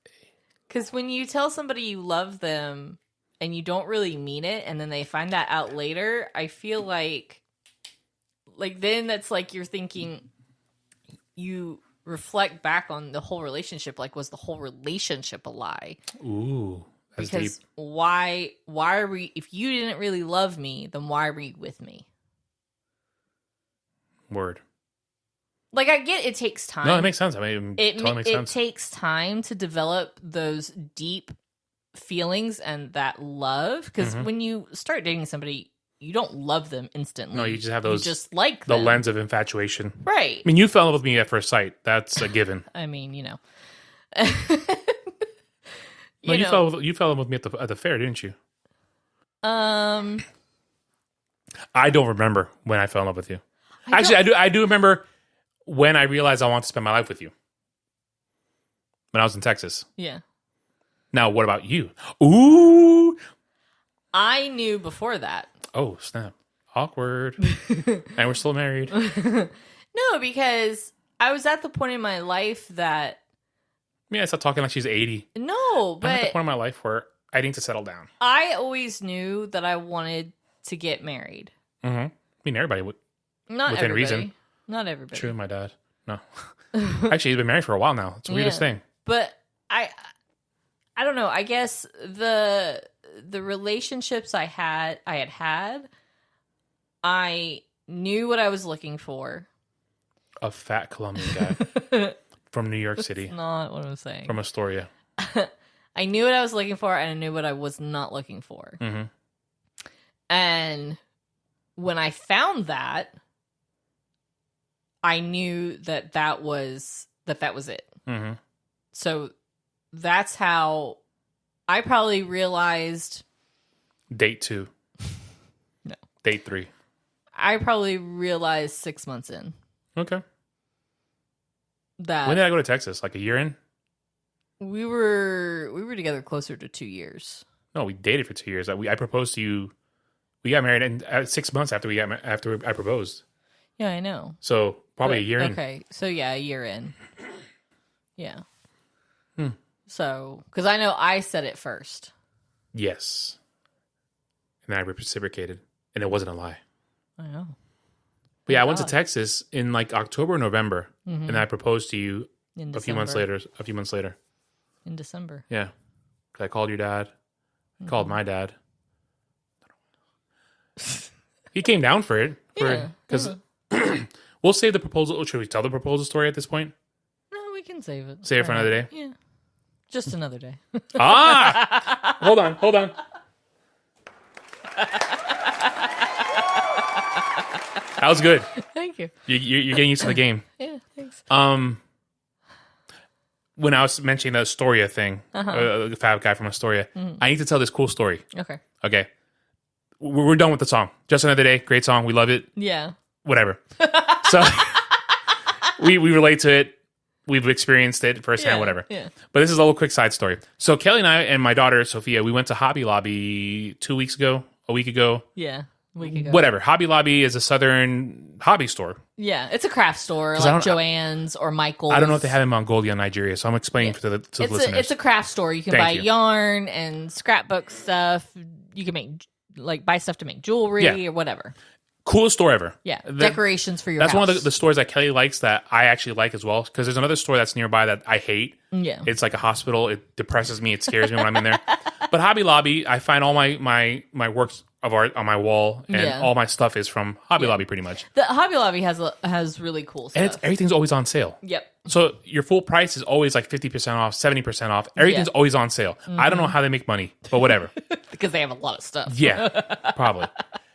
because when you tell somebody you love them and you don't really mean it, and then they find that out later, I feel like then that's like you're thinking. You reflect back on the whole relationship. Like, was the whole relationship a lie? Ooh, that's because deep. Why are we? If you didn't really love me, then why were you with me? Word. Like, I get it takes time. No, it makes sense. I mean, it totally makes sense. It takes time to develop those deep feelings and that love. Because when you start dating somebody, you don't love them instantly. No, you just have those. You just like them. The lens of infatuation. Right. I mean, you fell in love with me at first sight. That's a given. I mean, you fell in love with me at the fair, didn't you? I don't remember when I fell in love with you. Actually, I do remember when I realized I want to spend my life with you. When I was in Texas. Yeah. Now, what about you? Ooh. I knew before that. Oh, snap. Awkward. And we're still married. No, because I was at the point in my life that... Yeah, I started talking like she's 80. No, but... I'm at the point in my life where I need to settle down. I always knew that I wanted to get married. Mm-hmm. I mean, everybody would. Not within everybody. reason. Not everybody. True, my dad. No. Actually, he's been married for a while now. It's the weirdest thing. But I don't know. I guess the relationships I had, I knew what I was looking for. A fat Colombian guy. From New York City. That's not what I'm saying. From Astoria. I knew what I was looking for, and I knew what I was not looking for. Mm-hmm. And when I found that, I knew that was it. Mm-hmm. So that's how I probably realized. Date 2. No. Date 3. I probably realized 6 months in. Okay. That when did I go to Texas? Like a year in? we were together closer to 2 years. No, we dated for 2 years. I proposed to you. We got married in 6 months after after I proposed. Yeah, I know. So probably a year in. Okay, so yeah, a year in. Yeah. So, because I know I said it first. Yes. And then I reciprocated, and it wasn't a lie. I know. But yeah, I went to Texas in like October or November, and I proposed to you a few months later. In December. Yeah. 'Cause I called your dad. I called my dad. He came down for it. Because we'll save the proposal. Should we tell the proposal story at this point? No, we can save it. Save it for another day? Yeah. Just another day. Hold on. That was good. Thank you. You're getting used to the game. Yeah, thanks. When I was mentioning the Astoria thing, the fab guy from Astoria, I need to tell this cool story. Okay. We're done with the song. Just Another Day. Great song. We love it. Yeah. Whatever. So we relate to it. We've experienced it firsthand, whatever. Yeah. But this is a little quick side story. So Kelly and I and my daughter, Sophia, we went to Hobby Lobby a week ago. Yeah. A week ago. Whatever. Hobby Lobby is a southern hobby store. Yeah. It's a craft store like Joann's or Michael's. I don't know if they have in Mongolia, Nigeria. So I'm explaining to the listeners. It's a craft store. You can buy yarn and scrapbook stuff. You can buy stuff to make jewelry or whatever. Coolest store ever. Yeah. Decorations for your house. That's one of the stores that Kelly likes that I actually like as well. Because there's another store that's nearby that I hate. Yeah. It's like a hospital. It depresses me. It scares me when I'm in there. But Hobby Lobby, I find all my works of art on my wall, and all my stuff is from Hobby Lobby pretty much. The Hobby Lobby has really cool stuff. And everything's always on sale. Yep. So your full price is always like 50% off, 70% off. Everything's always on sale. I don't know how they make money, but whatever. Because they have a lot of stuff. Yeah, probably.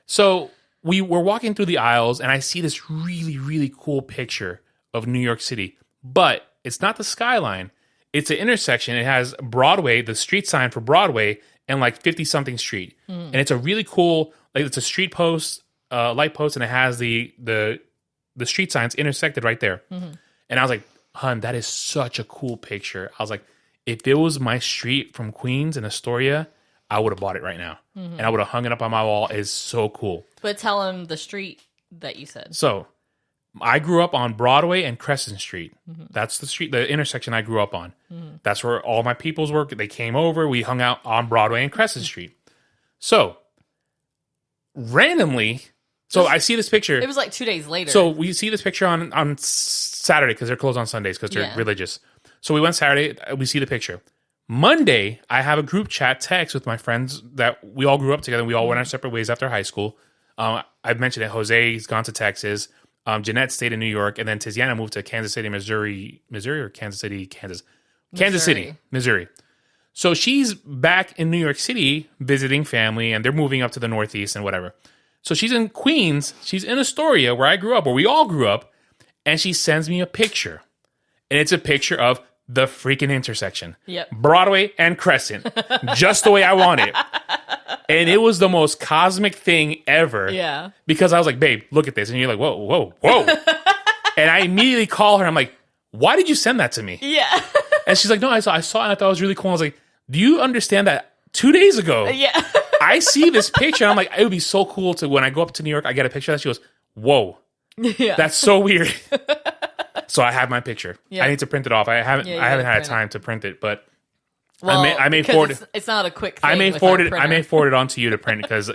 So we were walking through the aisles, and I see this really, really cool picture of New York City. But it's not the skyline. It's an intersection. It has Broadway, the street sign for Broadway, and like 50-something street. And it's a really cool, like it's a street post, light post, and it has the street signs intersected right there. And I was like, hun, that is such a cool picture. I was like, if it was my street from Queens and Astoria, I would have bought it right now. And I would have hung it up on my wall. It's so cool. But tell him the street that you said. So I grew up on Broadway and Crescent Street. That's the street, the intersection I grew up on. That's where all my peoples were. They came over. We hung out on Broadway and Crescent Street. So randomly, I see this picture. It was like 2 days later. So we see this picture on Saturday because they're closed on Sundays because they're religious. So we went Saturday. We see the picture. Monday, I have a group chat text with my friends that we all grew up together. We all went our separate ways after high school. I've mentioned it. Jose's gone to Texas. Jeanette stayed in New York. And then Tiziana moved to Kansas City, Missouri or Kansas City, Kansas? Kansas City, Missouri. So she's back in New York City visiting family, and they're moving up to the Northeast and whatever. So she's in Queens. She's in Astoria, where I grew up, where we all grew up. And she sends me a picture. And it's a picture of the freaking intersection. Yep. Broadway and Crescent. Just the way I want it. And it was the most cosmic thing ever. Yeah. Because I was like, babe, look at this. And you're like, whoa. And I immediately call her. I'm like, why did you send that to me? Yeah. And she's like, no, I saw it and I thought it was really cool. I was like, do you understand that 2 days ago? Yeah. I see this picture. And I'm like, it would be so cool to, when I go up to New York, I get a picture of that. She goes, whoa. Yeah. That's so weird. So I have my picture. Yeah. I need to print it off. I haven't had time to print it, but I may forward it. It's not a quick thing. I may forward it on to you to print because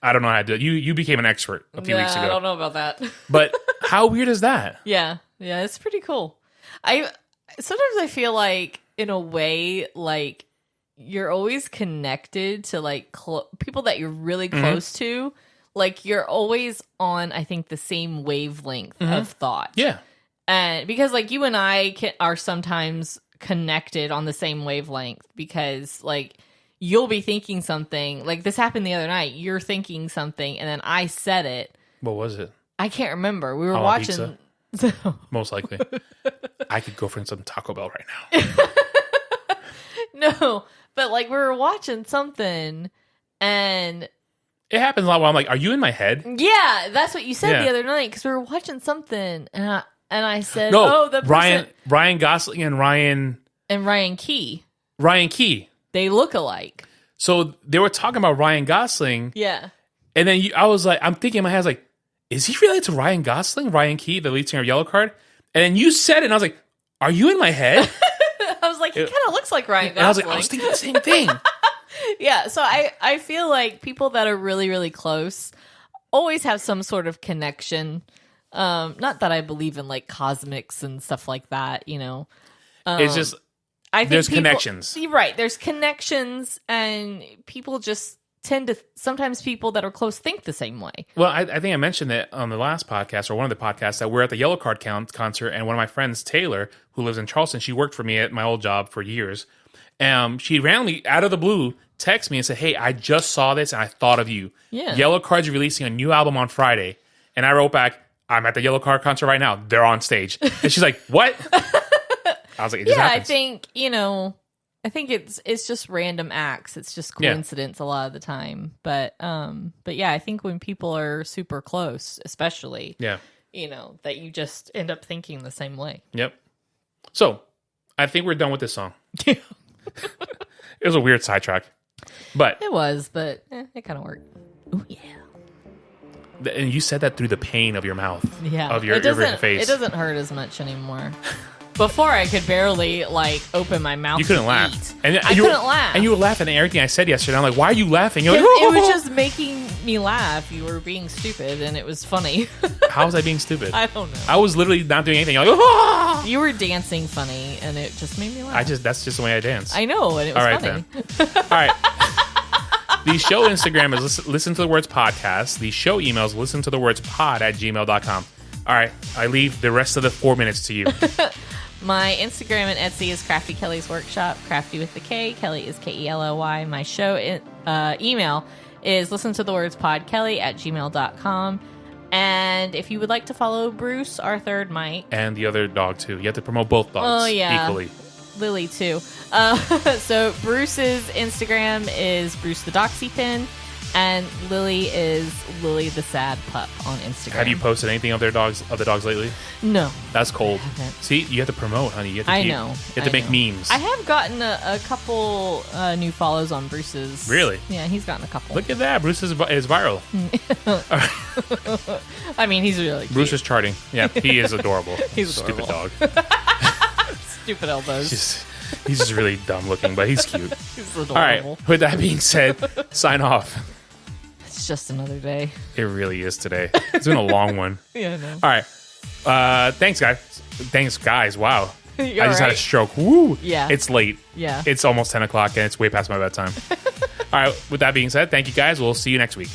I don't know how to do it. You became an expert a few weeks ago. I don't know about that. But how weird is that? Yeah, it's pretty cool. Sometimes I feel like, in a way, like you're always connected to like people that you're really close to. Like you're always on, I think, the same wavelength of thought. Yeah. And because like you and I are sometimes connected on the same wavelength because like you'll be thinking something like this happened the other night. You're thinking something and then I said it. What was it? I can't remember. We were I want watching. Most likely. I could go for some Taco Bell right now. No, but like we were watching something and it happens a lot where I'm like, are you in my head? yeah, that's what you said Yeah. the other night because we were watching something and I said, No, oh, the person Ryan Gosling and Ryan Key. They Look alike. So they were talking about Ryan Gosling. Yeah. And then I was like, I'm thinking in my head, I was like, is he related to Ryan Gosling? Ryan Key, the lead singer of Yellow Card? And then you said it, and I was like, are you in my head? I was like, he kind of looks like Ryan Gosling. And I was like, I was thinking the same thing. Yeah, so I feel like people that are really, really close always have some sort of connection. Not that I believe in like cosmics and stuff like that, you know. It's just, I think there's connections. Right, there's connections, and people just tend to, sometimes people that are close think the same way. Well, I think I mentioned that on the last podcast, or one of the podcasts, that we're at the Yellow Card concert, and one of my friends, Taylor, who lives in Charleston, she worked for me at my old job for years. She randomly, out of the blue, texted me and said, hey, I just saw this, and I thought of you. Yeah. Yellow Card's releasing a new album on Friday. And I wrote back, I'm at the Yellow Card concert right now. They're on stage. And she's like, what? I was like, it just happens. I think, you know, I think it's just random acts. It's just coincidence a lot of the time. But yeah, I think when people are super close, especially, you know, that you just end up thinking the same way. Yep. So, I think we're done with this song. It was a weird sidetrack. But it was, but it kind of worked. Oh, yeah. And you said that through the pain of your mouth. Yeah. Of your face. It doesn't hurt as much anymore. Before I could barely like open my mouth. You couldn't to laugh. Eat. And I couldn't laugh. And you were laughing at everything I said yesterday. I'm like, why are you laughing? You're like, it was just making me laugh. You were being stupid, and it was funny. How was I being stupid? I don't know. I was literally not doing anything. You're like, oh! You were dancing funny, and it just made me laugh. That's just the way I dance. I know, and it was All right, funny. then. All right. The show Instagram is listen to the words podcast. The show emails listen to the words pod@gmail.com. All right. I leave the rest of the 4 minutes to you. My Instagram and Etsy is Crafty Kelly's Workshop, Crafty with the K. Kelly is Kelly. My show email is listen to the words podkelly@gmail.com. And if you would like to follow Bruce, our third Mike. And the other dog, too. You have to promote both dogs equally. Lily, too. So Bruce's Instagram is Bruce the Doxy Pin. And Lily is Lily the Sad Pup on Instagram. Have you posted anything of the dogs lately? No. That's cold. See, you have to promote, honey. You have to I know. You have to make memes. I have gotten a couple new follows on Bruce's. Really? Yeah, he's gotten a couple. Look at that. Bruce is viral. I mean, he's really cute. Bruce is charting. Yeah, he is adorable. He's Stupid adorable. dog. Stupid elbows. He's just really dumb looking, but he's cute. He's adorable. All right. With that being said, sign off. It's just another day. It really is today. It's been a long one. Yeah, I know. All right. Thanks, guys. Thanks, guys. Wow. I just had a stroke. Woo. Yeah. It's late. Yeah. It's almost 10 o'clock, and it's way past my bedtime. All right. With that being said, thank you, guys. We'll see you next week.